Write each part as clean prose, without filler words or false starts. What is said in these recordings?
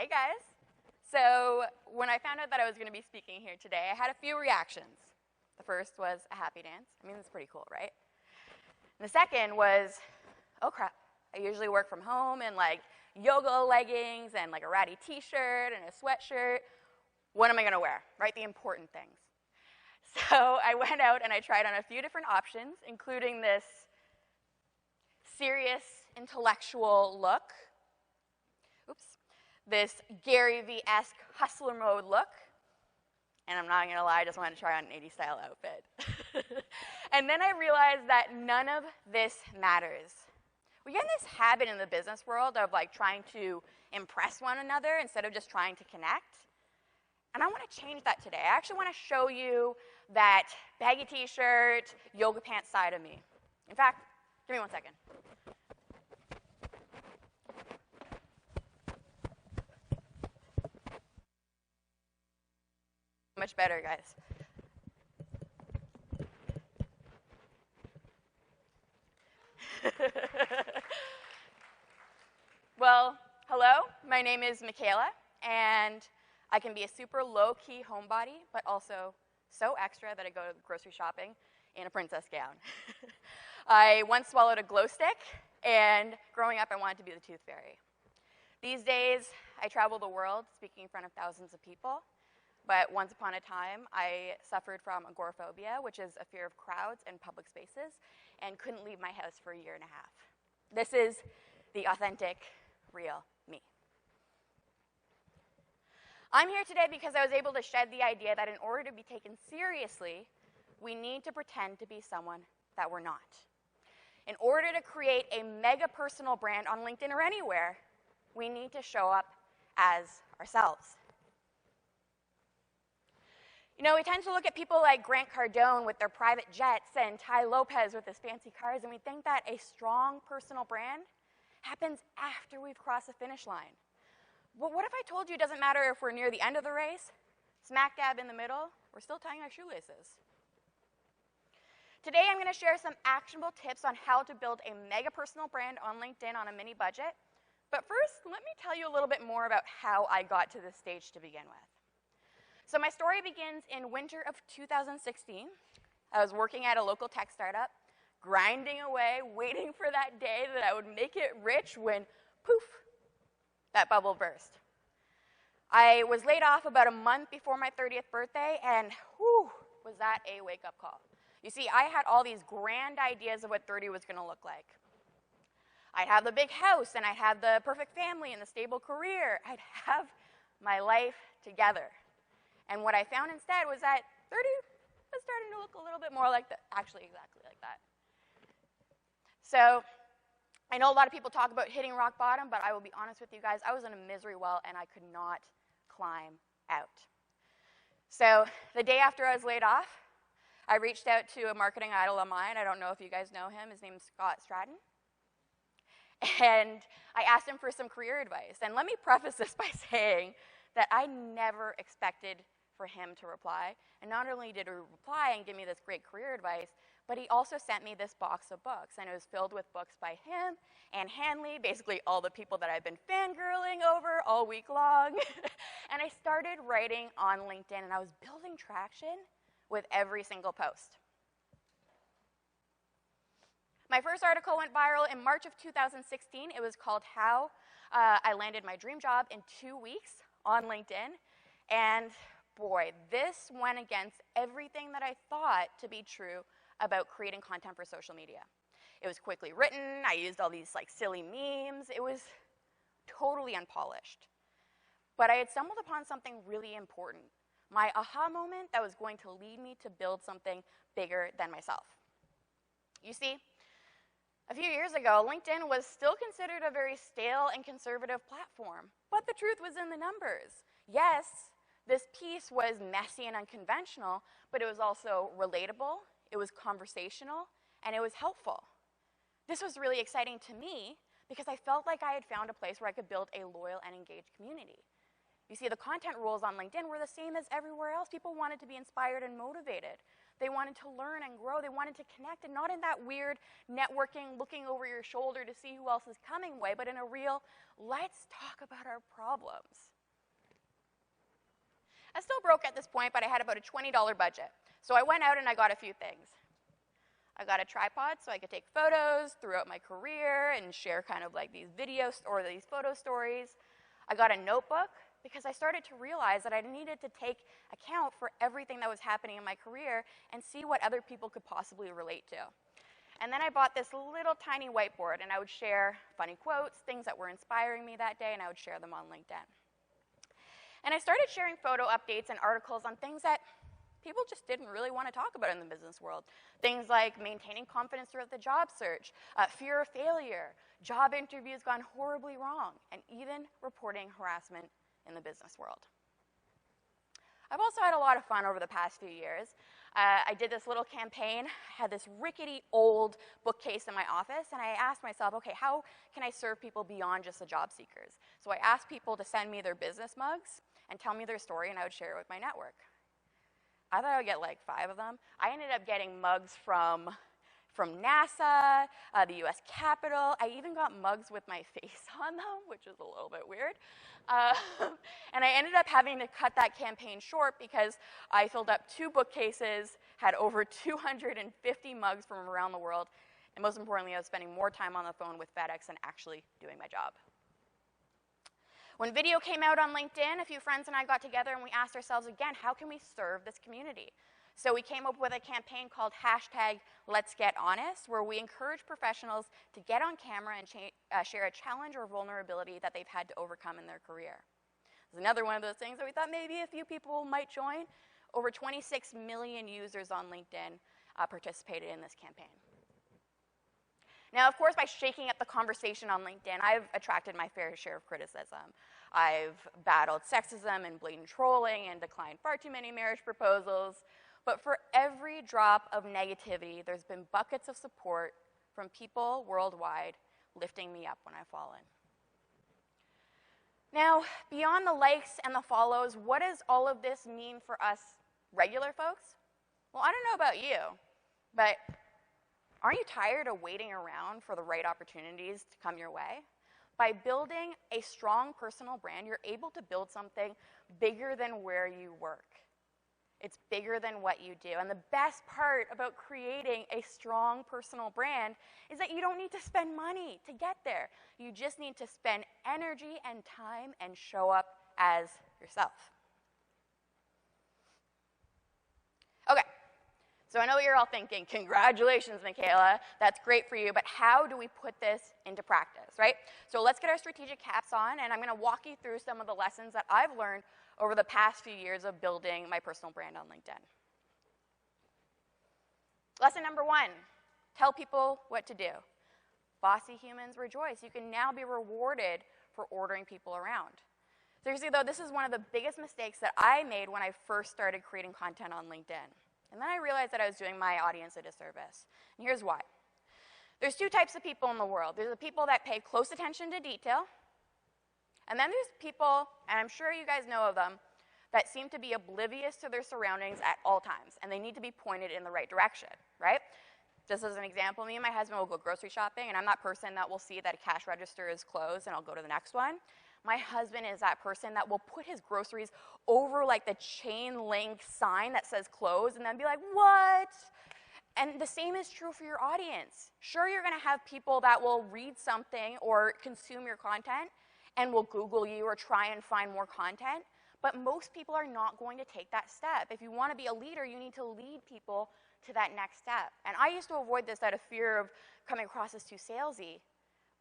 Hey guys. So when I found out that I was going to be speaking here today, I had a few reactions. The first was a happy dance. I mean, that's pretty cool, right? And the second was, oh crap, I usually work from home in like yoga leggings and like a ratty t-shirt and a sweatshirt. What am I going to wear, right? The important things. So I went out and I tried on a few different options, including this serious intellectual look. Oops. This Gary V-esque hustler mode look. And I'm not going to lie, I just wanted to try on an 80s style outfit. And then I realized that none of this matters. We get in this habit in the business world of like trying to impress one another instead of just trying to connect. And I want to change that today. I actually want to show you that baggy t-shirt, yoga pants side of me. In fact, give me 1 second. Much better, guys. Well, hello, my name is Michaela, and I can be a super low-key homebody, but also so extra that I go grocery shopping in a princess gown. I once swallowed a glow stick, and growing up I wanted to be the tooth fairy. These days, I travel the world speaking in front of thousands of people. But once upon a time, I suffered from agoraphobia, which is a fear of crowds and public spaces, and couldn't leave my house for a year and a half. This is the authentic, real me. I'm here today because I was able to shed the idea that in order to be taken seriously, we need to pretend to be someone that we're not. In order to create a mega personal brand on LinkedIn or anywhere, we need to show up as ourselves. You know, we tend to look at people like Grant Cardone with their private jets and Tai Lopez with his fancy cars, and we think that a strong personal brand happens after we've crossed the finish line. But what if I told you it doesn't matter if we're near the end of the race, smack dab in the middle, we're still tying our shoelaces? Today I'm going to share some actionable tips on how to build a mega personal brand on LinkedIn on a mini budget. But first, let me tell you a little bit more about how I got to this stage to begin with. So my story begins in winter of 2016. I was working at a local tech startup, grinding away, waiting for that day that I would make it rich when, poof, that bubble burst. I was laid off about a month before my 30th birthday, and whew, was that a wake-up call. You see, I had all these grand ideas of what 30 was going to look like. I'd have the big house, and I'd have the perfect family and the stable career. I'd have my life together. And what I found instead was that 30 was starting to look a little bit more like actually exactly like that. So I know a lot of people talk about hitting rock bottom, but I will be honest with you guys, I was in a misery well and I could not climb out. So the day after I was laid off, I reached out to a marketing idol of mine. I don't know if you guys know him. His name's Scott Stratton. And I asked him for some career advice. And let me preface this by saying that I never expected for him to reply. And not only did he reply and give me this great career advice, but he also sent me this box of books. And it was filled with books by him and Hanley, basically all the people that I've been fangirling over all week long. And I started writing on LinkedIn, and I was building traction with every single post. My first article went viral in March of 2016. It was called How I Landed My Dream Job in 2 weeks on LinkedIn. And boy, this went against everything that I thought to be true about creating content for social media. It was quickly written. I used all these like silly memes. It was totally unpolished. But I had stumbled upon something really important, my aha moment that was going to lead me to build something bigger than myself. You see, a few years ago, LinkedIn was still considered a very stale and conservative platform, but the truth was in the numbers. Yes, this piece was messy and unconventional, but it was also relatable, it was conversational, and it was helpful. This was really exciting to me because I felt like I had found a place where I could build a loyal and engaged community. You see, the content rules on LinkedIn were the same as everywhere else. People wanted to be inspired and motivated. They wanted to learn and grow. They wanted to connect, and not in that weird networking, looking over your shoulder to see who else is coming way, but in a real, let's talk about our problems. I was still broke at this point, but I had about a $20 budget. So I went out and I got a few things. I got a tripod so I could take photos throughout my career and share kind of like these videos or these photo stories. I got a notebook because I started to realize that I needed to take account for everything that was happening in my career and see what other people could possibly relate to. And then I bought this little tiny whiteboard, and I would share funny quotes, things that were inspiring me that day, and I would share them on LinkedIn. And I started sharing photo updates and articles on things that people just didn't really want to talk about in the business world. Things like maintaining confidence throughout the job search, fear of failure, job interviews gone horribly wrong, and even reporting harassment in the business world. I've also had a lot of fun over the past few years. I did this little campaign, had this rickety old bookcase in my office, and I asked myself, okay, how can I serve people beyond just the job seekers? So I asked people to send me their business mugs and tell me their story, and I would share it with my network. I thought I would get like 5 of them. I ended up getting mugs from NASA, the US Capitol. I even got mugs with my face on them, which is a little bit weird. And I ended up having to cut that campaign short because I filled up 2 bookcases, had over 250 mugs from around the world, and most importantly, I was spending more time on the phone with FedEx than actually doing my job. When video came out on LinkedIn, a few friends and I got together and we asked ourselves again, how can we serve this community? So we came up with a campaign called #Let'sGetHonest, where we encourage professionals to get on camera and share a challenge or vulnerability that they've had to overcome in their career. It's another one of those things that we thought maybe a few people might join. Over 26 million users on LinkedIn participated in this campaign. Now, of course, by shaking up the conversation on LinkedIn, I've attracted my fair share of criticism. I've battled sexism and blatant trolling and declined far too many marriage proposals. But for every drop of negativity, there's been buckets of support from people worldwide lifting me up when I've fallen. Now, beyond the likes and the follows, what does all of this mean for us regular folks? Well, I don't know about you, but aren't you tired of waiting around for the right opportunities to come your way? By building a strong personal brand, you're able to build something bigger than where you work. It's bigger than what you do. And the best part about creating a strong personal brand is that you don't need to spend money to get there. You just need to spend energy and time and show up as yourself. Okay, so I know what you're all thinking. Congratulations, Michaela. That's great for you, but how do we put this into practice, right? So let's get our strategic caps on, and I'm going to walk you through some of the lessons that I've learned over the past few years of building my personal brand on LinkedIn. Lesson number 1, tell people what to do. Bossy humans rejoice. You can now be rewarded for ordering people around. Seriously though, this is one of the biggest mistakes that I made when I first started creating content on LinkedIn. And then I realized that I was doing my audience a disservice. And here's why. There's 2 types of people in the world. There's the people that pay close attention to detail, and then there's people, and I'm sure you guys know of them, that seem to be oblivious to their surroundings at all times, and they need to be pointed in the right direction, right? Just as an example, me and my husband will go grocery shopping, and I'm that person that will see that a cash register is closed, and I'll go to the next one. My husband is that person that will put his groceries over like the chain link sign that says closed, and then be like, what? And the same is true for your audience. Sure, you're gonna have people that will read something or consume your content, and will Google you or try and find more content, but most people are not going to take that step. If you want to be a leader, you need to lead people to that next step. And I used to avoid this out of fear of coming across as too salesy,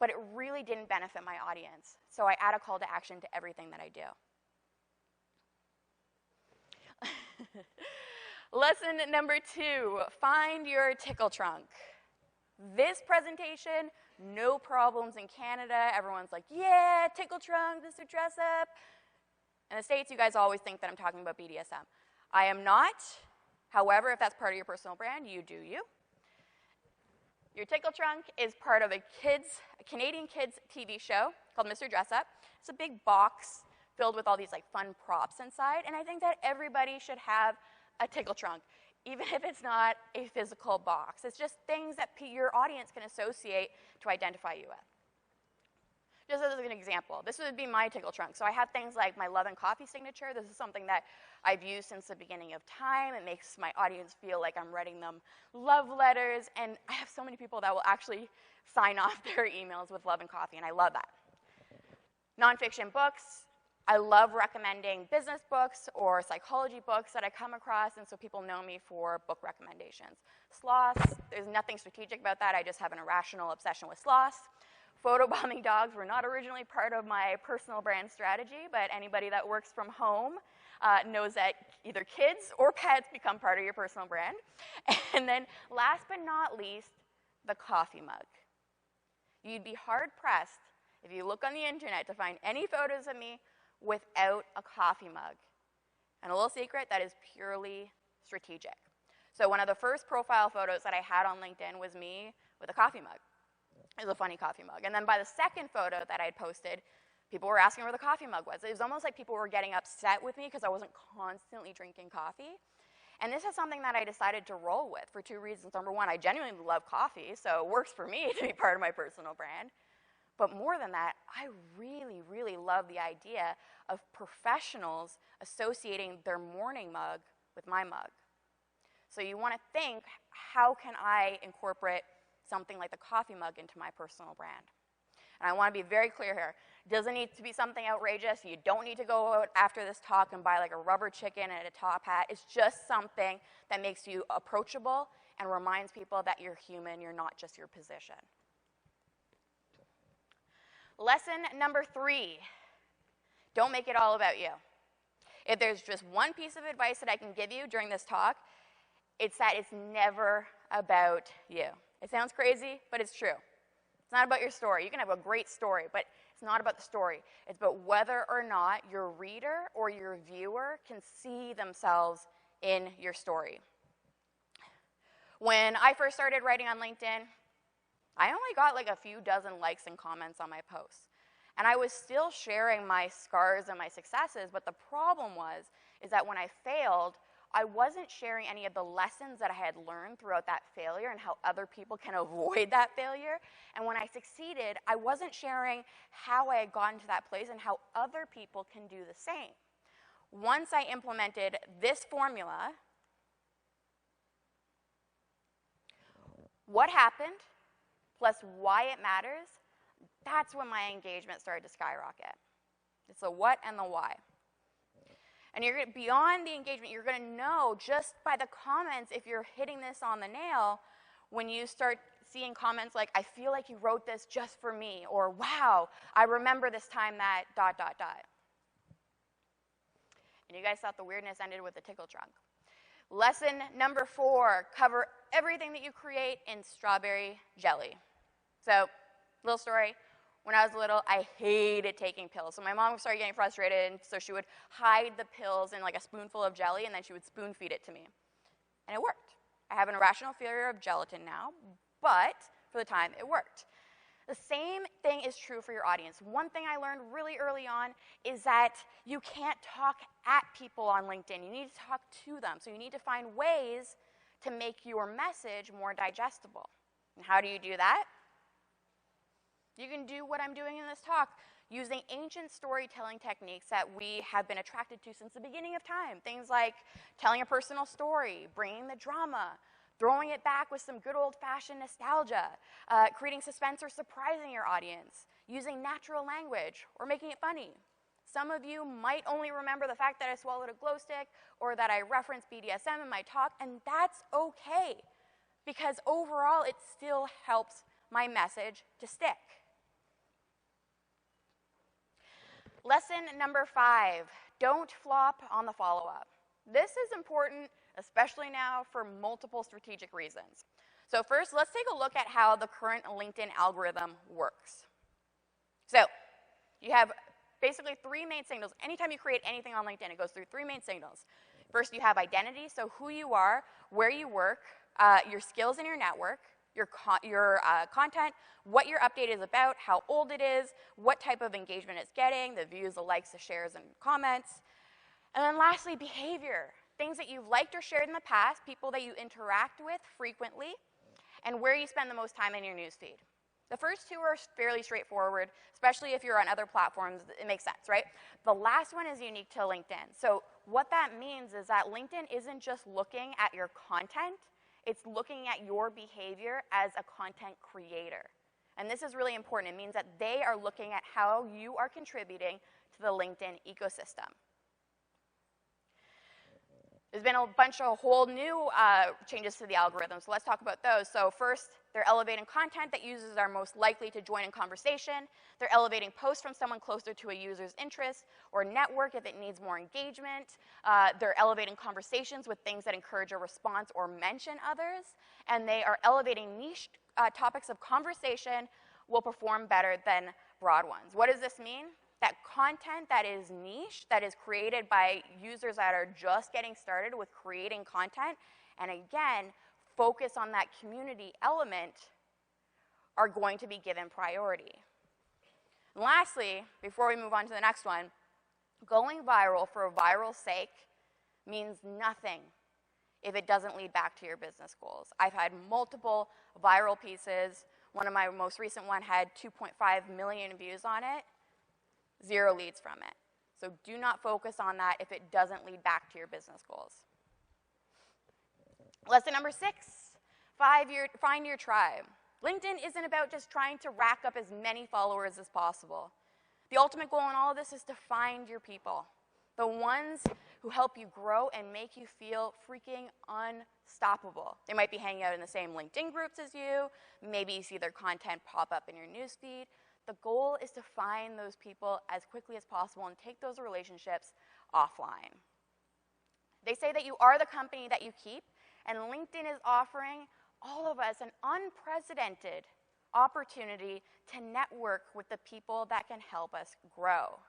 but it really didn't benefit my audience. So I add a call to action to everything that I do. Lesson number 2, find your tickle trunk. This presentation, no problems in Canada. Everyone's like, yeah, tickle trunk, Mr. Dress Up. In the States, you guys always think that I'm talking about BDSM. I am not. However, if that's part of your personal brand, you do you. Your tickle trunk is part of a Canadian kids TV show called Mr. Dress Up. It's a big box filled with all these like fun props inside, and I think that everybody should have a tickle trunk, even if it's not a physical box. It's just things that your audience can associate to identify you with. Just as an example, this would be my tickle trunk. So I have things like my love and coffee signature. This is something that I've used since the beginning of time. It makes my audience feel like I'm writing them love letters, and I have so many people that will actually sign off their emails with love and coffee, and I love that. Nonfiction books. I love recommending business books or psychology books that I come across, and so people know me for book recommendations. Sloths, there's nothing strategic about that. I just have an irrational obsession with sloths. Photobombing dogs were not originally part of my personal brand strategy, but anybody that works from home knows that either kids or pets become part of your personal brand. And then last but not least, the coffee mug. You'd be hard-pressed if you look on the internet to find any photos of me without a coffee mug. And a little secret, that is purely strategic. So one of the first profile photos that I had on LinkedIn was me with a coffee mug. It was a funny coffee mug. And then by the second photo that I had posted, people were asking where the coffee mug was. It was almost like people were getting upset with me because I wasn't constantly drinking coffee. And this is something that I decided to roll with for two reasons. Number one, I genuinely love coffee, so it works for me to be part of my personal brand. But more than that, I really, really love the idea of professionals associating their morning mug with my mug. So you want to think, how can I incorporate something like the coffee mug into my personal brand? And I want to be very clear here. It doesn't need to be something outrageous. You don't need to go out after this talk and buy like a rubber chicken and a top hat. It's just something that makes you approachable and reminds people that you're human, you're not just your position. Lesson number 3, don't make it all about you. If there's just one piece of advice that I can give you during this talk, it's that it's never about you. It sounds crazy, but it's true. It's not about your story. You can have a great story, but it's not about the story. It's about whether or not your reader or your viewer can see themselves in your story. When I first started writing on LinkedIn, I only got like a few dozen likes and comments on my posts. And I was still sharing my scars and my successes, but the problem is that when I failed, I wasn't sharing any of the lessons that I had learned throughout that failure and how other people can avoid that failure. And when I succeeded, I wasn't sharing how I had gotten to that place and how other people can do the same. Once I implemented this formula, what happened plus why it matters, that's when my engagement started to skyrocket. It's the what and the why. And beyond the engagement, you're going to know just by the comments if you're hitting this on the nail when you start seeing comments like, I feel like you wrote this just for me, or wow, I remember this time that ... And you guys thought the weirdness ended with the tickle trunk. Lesson number 4, cover everything that you create in strawberry jelly. So, little story. When I was little, I hated taking pills. So my mom started getting frustrated, and so she would hide the pills in like a spoonful of jelly, and then she would spoon feed it to me. And it worked. I have an irrational fear of gelatin now, but for the time, it worked. The same thing is true for your audience. One thing I learned really early on is that you can't talk at people on LinkedIn. You need to talk to them. So you need to find ways to make your message more digestible. And how do you do that? You can do what I'm doing in this talk, using ancient storytelling techniques that we have been attracted to since the beginning of time. Things like telling a personal story, bringing the drama, throwing it back with some good old-fashioned nostalgia, creating suspense or surprising your audience, using natural language, or making it funny. Some of you might only remember the fact that I swallowed a glow stick or that I referenced BDSM in my talk, and that's okay, because overall it still helps my message to stick. Lesson number 5, don't flop on the follow-up. This is important, especially now, for multiple strategic reasons. So first, let's take a look at how the current LinkedIn algorithm works. So you have basically 3 main signals. Anytime you create anything on LinkedIn, it goes through 3 main signals. First, you have identity, so who you are, where you work, your skills in your network, your content, what your update is about, how old it is, what type of engagement it's getting, the views, the likes, the shares, and comments. And then lastly, behavior, things that you've liked or shared in the past, people that you interact with frequently, and where you spend the most time in your newsfeed. The first two are fairly straightforward, especially if you're on other platforms. It makes sense, right? The last one is unique to LinkedIn. So what that means is that LinkedIn isn't just looking at your content, it's looking at your behavior as a content creator. And this is really important. It means that they are looking at how you are contributing to the LinkedIn ecosystem. There's been a bunch of whole new changes to the algorithm, so let's talk about those. So first, they're elevating content that users are most likely to join in conversation. They're elevating posts from someone closer to a user's interest or network if it needs more engagement. They're elevating conversations with things that encourage a response or mention others. And they are elevating niche topics of conversation will perform better than broad ones. What does this mean? That content that is niche, that is created by users that are just getting started with creating content, and again, focus on that community element, are going to be given priority. And lastly, before we move on to the next one, going viral for viral's sake means nothing if it doesn't lead back to your business goals. I've had multiple viral pieces. One of my most recent one had 2.5 million views on it. 0 leads from it. So do not focus on that if it doesn't lead back to your business goals. Lesson number 6, find your tribe. LinkedIn isn't about just trying to rack up as many followers as possible. The ultimate goal in all of this is to find your people, the ones who help you grow and make you feel freaking unstoppable. They might be hanging out in the same LinkedIn groups as you. Maybe you see their content pop up in your newsfeed. The goal is to find those people as quickly as possible and take those relationships offline. They say that you are the company that you keep, and LinkedIn is offering all of us an unprecedented opportunity to network with the people that can help us grow.